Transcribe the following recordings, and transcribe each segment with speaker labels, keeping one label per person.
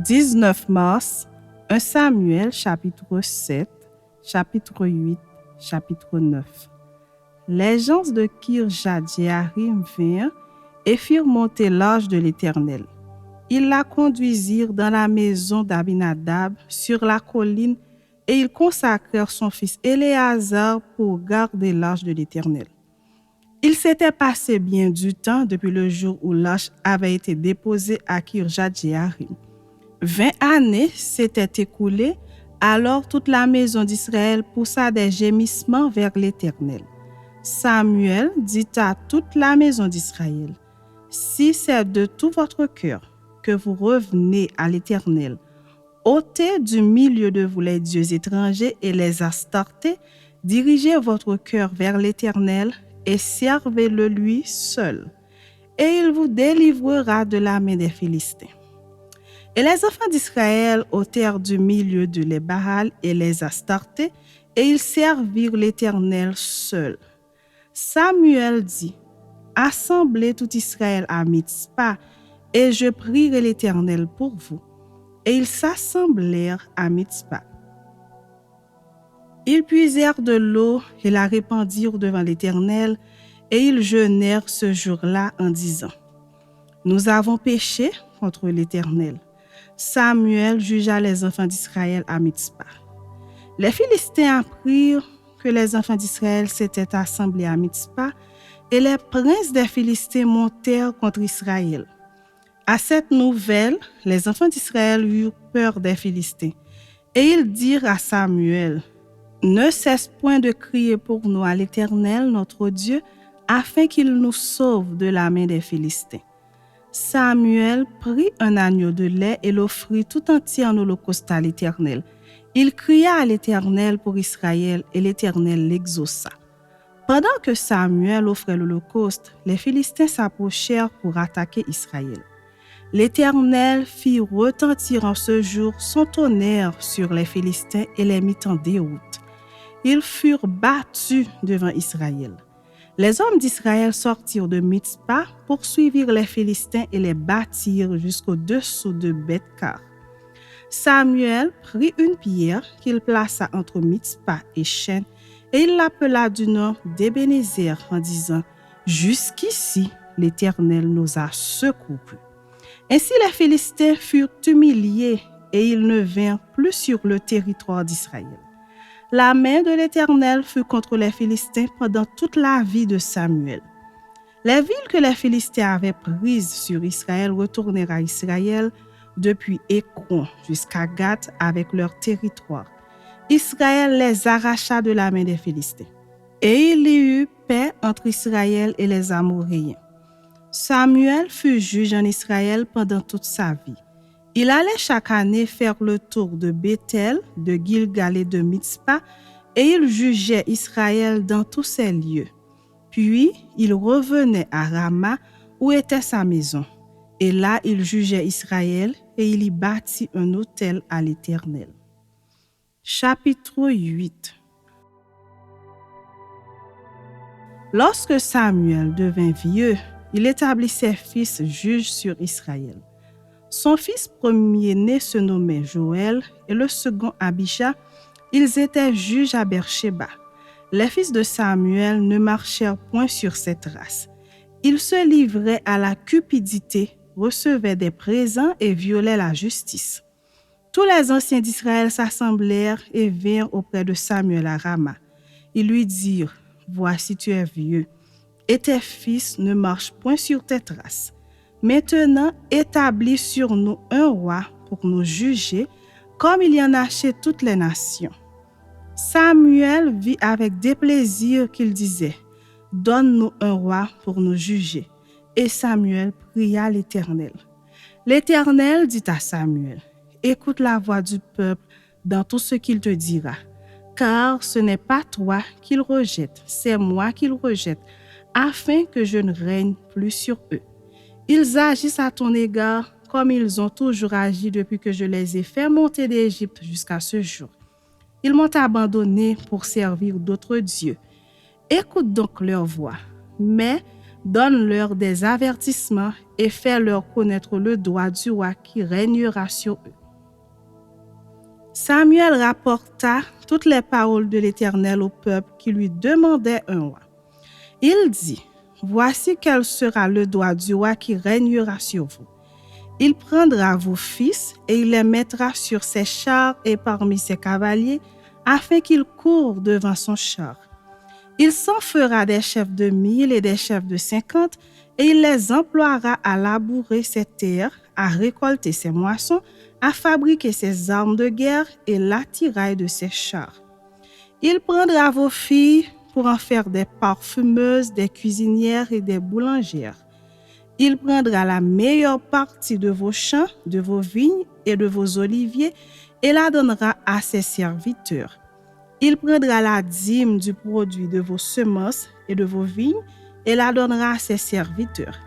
Speaker 1: 19 mars, 1 Samuel, chapitre 7, chapitre 8, chapitre 9. Les gens de Kirjat-Jearim vinrent et firent monter l'arche de l'Éternel. Ils la conduisirent dans la maison d'Abinadab sur la colline et ils consacrèrent son fils Éléazar pour garder l'arche de l'Éternel. Il s'était passé bien du temps depuis le jour où l'arche avait été déposée à Kirjat-Jearim. 20 années s'étaient écoulées, alors toute la maison d'Israël poussa des gémissements vers l'Éternel. Samuel dit à toute la maison d'Israël, « Si c'est de tout votre cœur que vous revenez à l'Éternel, ôtez du milieu de vous les dieux étrangers et les Astartés, dirigez votre cœur vers l'Éternel et servez-le lui seul, et il vous délivrera de la main des Philistins. » Et les enfants d'Israël ôtèrent du milieu de les Baal et les Astartés, et ils servirent l'Éternel seul. Samuel dit, « Assemblez tout Israël à Mitzpa, et je prierai l'Éternel pour vous. » Et ils s'assemblèrent à Mitzpa. Ils puisèrent de l'eau et la répandirent devant l'Éternel, et ils jeûnèrent ce jour-là en disant, « Nous avons péché contre l'Éternel. » Samuel jugea les enfants d'Israël à Mitzpa. Les Philistins apprirent que les enfants d'Israël s'étaient assemblés à Mitzpa, et les princes des Philistins montèrent contre Israël. À cette nouvelle, les enfants d'Israël eurent peur des Philistins, et ils dirent à Samuel, « Ne cesse point de crier pour nous à l'Éternel, notre Dieu, afin qu'il nous sauve de la main des Philistins. » Samuel prit un agneau de lait et l'offrit tout entier en holocauste à l'Éternel. Il cria à l'Éternel pour Israël, et l'Éternel l'exauça. Pendant que Samuel offrait l'holocauste, les Philistins s'approchèrent pour attaquer Israël. L'Éternel fit retentir en ce jour son tonnerre sur les Philistins et les mit en déroute. Ils furent battus devant Israël. Les hommes d'Israël sortirent de Mitzpa, poursuivirent les Philistins et les battirent jusqu'au-dessous de Beth-Kar. Samuel prit une pierre qu'il plaça entre Mitzpa et Shen, et il l'appela du nom d'Ébénézer en disant, « Jusqu'ici, l'Éternel nous a secourus. » Ainsi les Philistins furent humiliés et ils ne vinrent plus sur le territoire d'Israël. La main de l'Éternel fut contre les Philistins pendant toute la vie de Samuel. Les villes que les Philistins avaient prises sur Israël retournèrent à Israël depuis Écron jusqu'à Gath avec leur territoire. Israël les arracha de la main des Philistins. Et il y eut paix entre Israël et les Amoréens. Samuel fut juge en Israël pendant toute sa vie. Il allait chaque année faire le tour de Béthel, de Gilgal et de Mitzpa, et il jugeait Israël dans tous ces lieux. Puis, il revenait à Rama, où était sa maison. Et là, il jugeait Israël, et il y bâtit un autel à l'Éternel. Chapitre 8. Lorsque Samuel devint vieux, il établit ses fils juges sur Israël. Son fils premier-né se nommait Joël et le second Abisha. Ils étaient juges à Beersheba. Les fils de Samuel ne marchèrent point sur cette race. Ils se livraient à la cupidité, recevaient des présents et violaient la justice. Tous les anciens d'Israël s'assemblèrent et vinrent auprès de Samuel à Rama. Ils lui dirent, « Voici tu es vieux, et tes fils ne marchent point sur tes traces. Maintenant, établis sur nous un roi pour nous juger, comme il y en a chez toutes les nations. » Samuel vit avec déplaisir qu'il disait, « Donne-nous un roi pour nous juger. » Et Samuel pria l'Éternel. L'Éternel dit à Samuel, « Écoute la voix du peuple dans tout ce qu'il te dira, car ce n'est pas toi qu'il rejette, c'est moi qu'il rejette, afin que je ne règne plus sur eux. Ils agissent à ton égard comme ils ont toujours agi depuis que je les ai fait monter d'Égypte jusqu'à ce jour. Ils m'ont abandonné pour servir d'autres dieux. Écoute donc leur voix, mais donne-leur des avertissements et fais-leur connaître le droit du roi qui régnera sur eux. Samuel rapporta toutes les paroles de l'Éternel au peuple qui lui demandait un roi. Il dit, « Voici quel sera le droit du roi qui régnera sur vous. Il prendra vos fils et il les mettra sur ses chars et parmi ses cavaliers, afin qu'ils courent devant son char. Il s'en fera des chefs de 1000 et des chefs de 50, et il les emploiera à labourer ses terres, à récolter ses moissons, à fabriquer ses armes de guerre et l'attirail de ses chars. Il prendra vos filles pour en faire des parfumeuses, des cuisinières et des boulangères. Il prendra la meilleure partie de vos champs, de vos vignes et de vos oliviers et la donnera à ses serviteurs. Il prendra la dîme du produit de vos semences et de vos vignes et la donnera à ses serviteurs.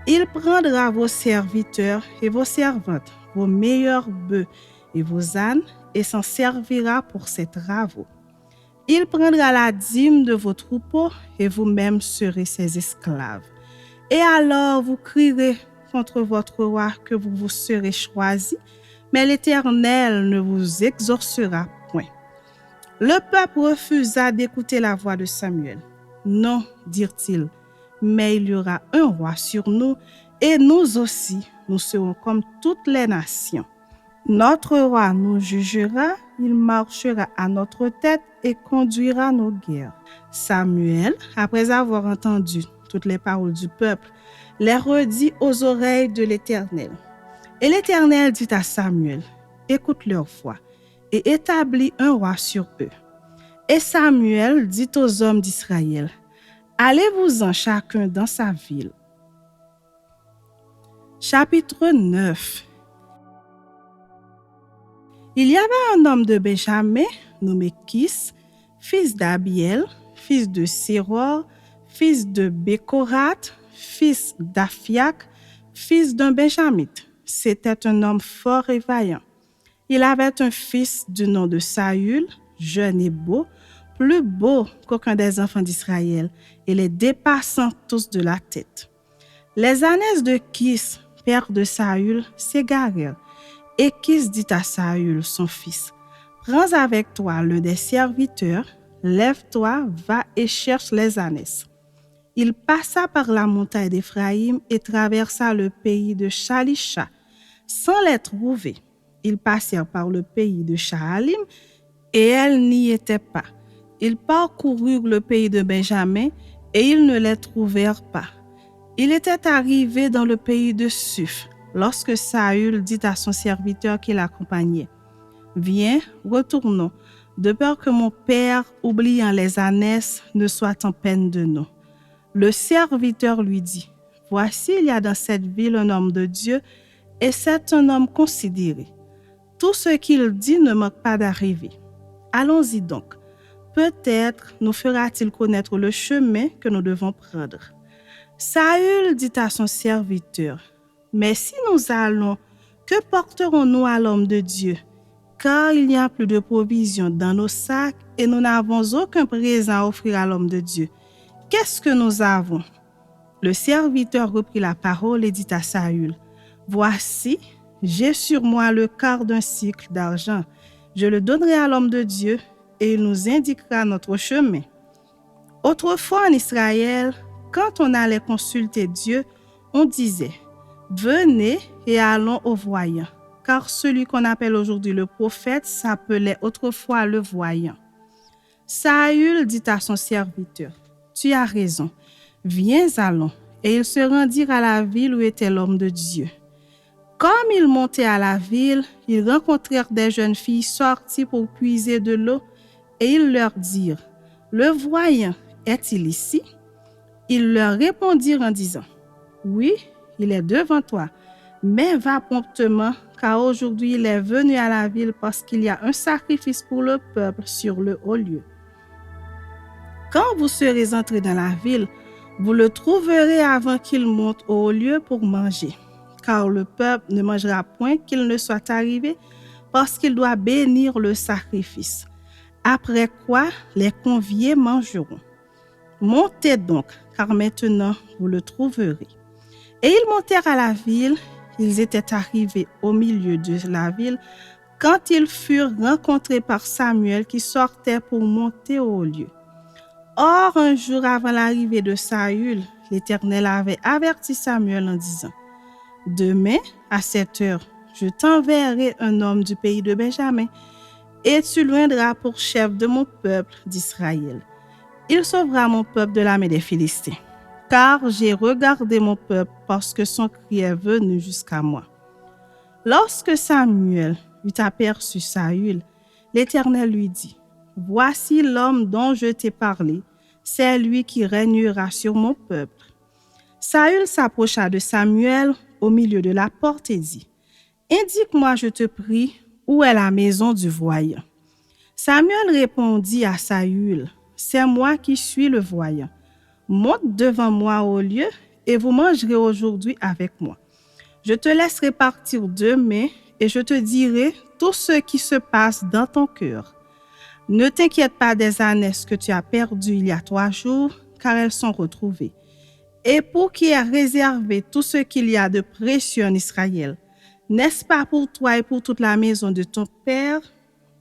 Speaker 1: Il prendra vos serviteurs et vos servantes, vos meilleurs bœufs et vos ânes et s'en servira pour ses travaux. Il prendra la dîme de vos troupeaux et vous-même serez ses esclaves. Et alors vous crierez contre votre roi que vous vous serez choisi, mais l'Éternel ne vous exaucera point. Le peuple refusa d'écouter la voix de Samuel. Non, dirent-ils, mais il y aura un roi sur nous, et nous aussi, nous serons comme toutes les nations. Notre roi nous jugera, il marchera à notre tête et conduira nos guerres. Samuel, après avoir entendu toutes les paroles du peuple, les redit aux oreilles de l'Éternel. Et l'Éternel dit à Samuel, « Écoute leur voix et établis un roi sur eux. » Et Samuel dit aux hommes d'Israël, « Allez-vous-en chacun dans sa ville. » Chapitre 9. Il y avait un homme de Benjamin nommé Kis, fils d'Abiel, fils de Séror, fils de Bécorat, fils d'Aphiac, fils d'un Benjamite. C'était un homme fort et vaillant. Il avait un fils du nom de Saül, jeune et beau, plus beau qu'aucun des enfants d'Israël, et les dépassant tous de la tête. Les ânesses de Kis, père de Saül, s'égarèrent, et Kis dit à Saül, son fils, « Prends avec toi l'un des serviteurs, lève-toi, va et cherche les ânesses. » Il passa par la montagne d'Éphraïm et traversa le pays de Shalisha, sans les trouver. Ils passèrent par le pays de Shaalim, et elles n'y étaient pas. Ils parcoururent le pays de Benjamin, et ils ne les trouvèrent pas. Il était arrivé dans le pays de Suf, lorsque Saül dit à son serviteur qui l'accompagnait, « Viens, retournons, de peur que mon père, oubliant les ânesses, ne soit en peine de nous. » Le serviteur lui dit, « Voici, il y a dans cette ville un homme de Dieu, et c'est un homme considéré. Tout ce qu'il dit ne manque pas d'arriver. Allons-y donc. Peut-être nous fera-t-il connaître le chemin que nous devons prendre. » Saül dit à son serviteur, « Mais si nous allons, que porterons-nous à l'homme de Dieu? Car il n'y a plus de provisions dans nos sacs et nous n'avons aucun présent à offrir à l'homme de Dieu. Qu'est-ce que nous avons? » Le serviteur reprit la parole et dit à Saül, « Voici, j'ai sur moi le quart d'un cycle d'argent. Je le donnerai à l'homme de Dieu et il nous indiquera notre chemin. » Autrefois en Israël, quand on allait consulter Dieu, on disait, « Venez et allons au voyant. » Car celui qu'on appelle aujourd'hui le prophète s'appelait autrefois le voyant. Saül dit à son serviteur, « Tu as raison, viens allons. » Et ils se rendirent à la ville où était l'homme de Dieu. Comme ils montaient à la ville, ils rencontrèrent des jeunes filles sorties pour puiser de l'eau, et ils leur dirent, « Le voyant est-il ici? » Ils leur répondirent en disant, « Oui, il est devant toi, mais va promptement, car aujourd'hui il est venu à la ville parce qu'il y a un sacrifice pour le peuple sur le haut lieu. Quand vous serez entrés dans la ville, vous le trouverez avant qu'il monte au haut lieu pour manger, car le peuple ne mangera point qu'il ne soit arrivé, parce qu'il doit bénir le sacrifice. Après quoi, les conviés mangeront. Montez donc, car maintenant vous le trouverez. Et ils montèrent à la ville. Ils étaient arrivés au milieu de la ville quand ils furent rencontrés par Samuel qui sortait pour monter au haut lieu. Or, un jour avant l'arrivée de Saül, l'Éternel avait averti Samuel en disant: « Demain, à 7 heures, je t'enverrai un homme du pays de Benjamin, et tu l'oindras pour chef de mon peuple d'Israël. Il sauvera mon peuple de la main des Philistins, car j'ai regardé mon peuple parce que son cri est venu jusqu'à moi. » Lorsque Samuel eut aperçu Saül, l'Éternel lui dit: « Voici l'homme dont je t'ai parlé, c'est lui qui régnera sur mon peuple. » Saül s'approcha de Samuel au milieu de la porte et dit: « Indique-moi, je te prie, où est la maison du voyant. » Samuel répondit à Saül: « C'est moi qui suis le voyant. Monte devant moi au lieu, et vous mangerez aujourd'hui avec moi. Je te laisserai partir demain, et je te dirai tout ce qui se passe dans ton cœur. Ne t'inquiète pas des ânesses que tu as perdues il y a 3 jours, car elles sont retrouvées. Et pour qui est réservé tout ce qu'il y a de précieux en Israël, n'est-ce pas pour toi et pour toute la maison de ton père? »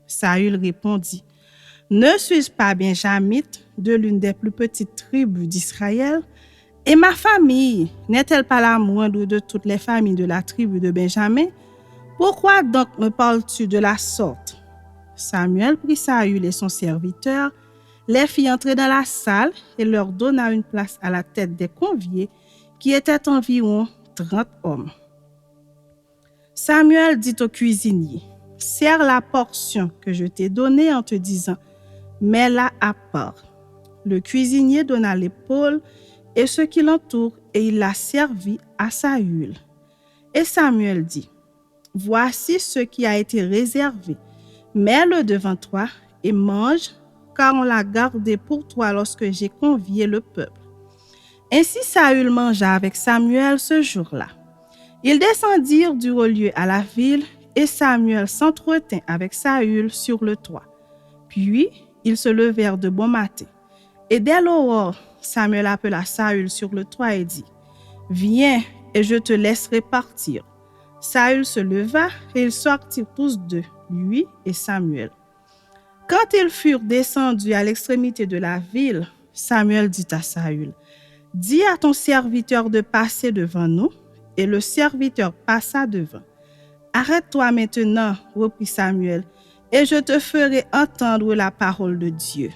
Speaker 1: Saül répondit: « Ne suis-je pas benjamite, de l'une des plus petites tribus d'Israël? Et ma famille n'est-elle pas la moindre de toutes les familles de la tribu de Benjamin? Pourquoi donc me parles-tu de la sorte? » Samuel prit Saül et son serviteur, les fit entrer dans la salle et leur donna une place à la tête des conviés, qui étaient environ 30 hommes. Samuel dit au cuisinier: « Sers la portion que je t'ai donnée en te disant: mets-la à part. » Le cuisinier donna l'épaule et ce qui l'entoure, et il la servit à Saül. Et Samuel dit: « Voici ce qui a été réservé. Mets-le devant toi et mange, car on l'a gardé pour toi lorsque j'ai convié le peuple. » Ainsi Saül mangea avec Samuel ce jour-là. Ils descendirent du haut lieu à la ville, et Samuel s'entretint avec Saül sur le toit. Puis ils se levèrent de bon matin. Et dès l'aurore, Samuel appela Saül sur le toit et dit: « Viens, et je te laisserai partir. » Saül se leva, et ils sortirent tous deux, lui et Samuel. Quand ils furent descendus à l'extrémité de la ville, Samuel dit à Saül: « Dis à ton serviteur de passer devant nous. » Et le serviteur passa devant. « Arrête-toi maintenant, reprit Samuel, et je te ferai entendre la parole de Dieu. »